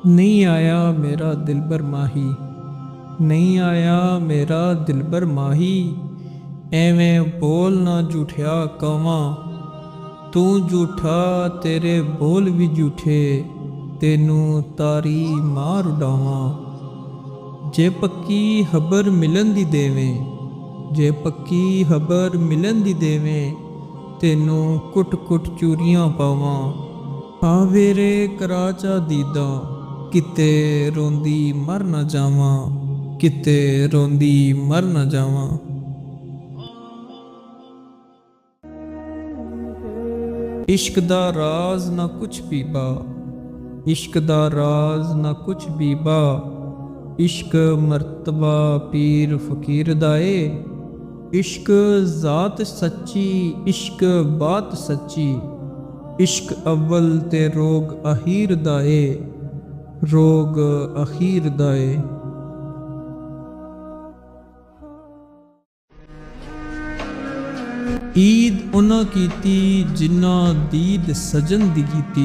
नहीं आया मेरा दिलबर माही, नहीं आया मेरा दिलबर माही। ਐਵੇਂ ਬੋਲ ਨਾ ਝੂਠਿਆ ਕਵਾਂ, ਤੂੰ ਝੂਠਾ ਤੇਰੇ ਬੋਲ ਵੀ ਝੂਠੇ, ਤੈਨੂੰ ਤਾਰੀ ਮਾਰ ਉਡਾਵਾਂ। ਜੇ ਪੱਕੀ ਖਬਰ ਮਿਲਣ ਦੀ ਦੇਵੇਂ, ਜੇ ਪੱਕੀ ਖਬਰ ਮਿਲਣ ਦੀ ਦੇਵੇਂ, ਤੈਨੂੰ ਕੁੱਟ ਕੁੱਟ ਚੂਰੀਆਂ ਪਾਵਾਂ। ਆ ਵੇਰੇ ਕਰਾਚਾ ਦੀਦਾ, ਕਿਤੇ ਰੋਂਦੀ ਮਰ ਨਾ ਜਾਵਾਂ, ਕਿਤੇ ਰੋਂਦੀ ਮਰ ਨਾ ਜਾਵਾਂ। इश्क दा राज ना कुछ बीबा, इश्क दा राज ना कुछ बीबा। इश्क मर्तबा पीर फकीर दाए, इश्क जात सच्ची, इश्क बात सच्ची। इश्क अव्वल ते रोग अखीर दाए, रोग अखीर दाए। ईद उन्हां कीती जिन्हां दीद सजन दी कीती,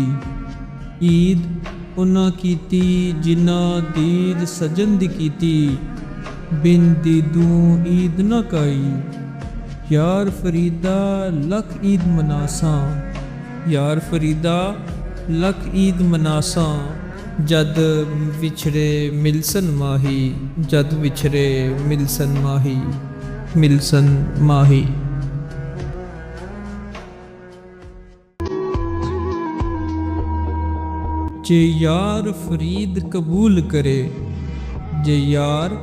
ईद उन्हां कीती जिन्हां दीद सजन दी कीती। बिन दीदू ईद न काई, यार फरीदा लख ईद मनासा, यार फरीदा लख ईद मनासा। जद विछड़े मिलसन माही, जद विछड़े मिलसन माही, मिलसन माही। जे यार फरीद कबूल करे, जे यार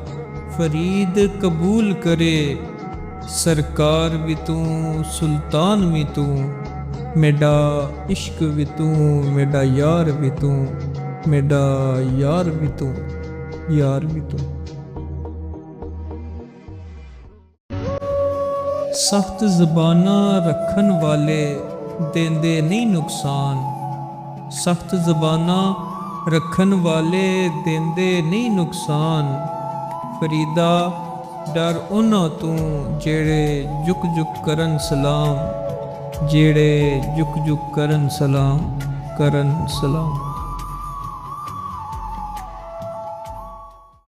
फरीद कबूल करे, सरकार भी तू सुल्तान भी तू, मेरा इश्क भी तू, मेरा यार भी तू, मेरा यार भी तू, यार भी तू। सख्त ज़बाना रखन वाले देंदे नहीं नुकसान, सख्त ज़बाना रखन वाले देंदे नहीं नुकसान। फरीदा डर उन्हां तू जेड़े जुक जुक करन सलाम, जेड़े जुक जुक करन सलाम, करन सलाम।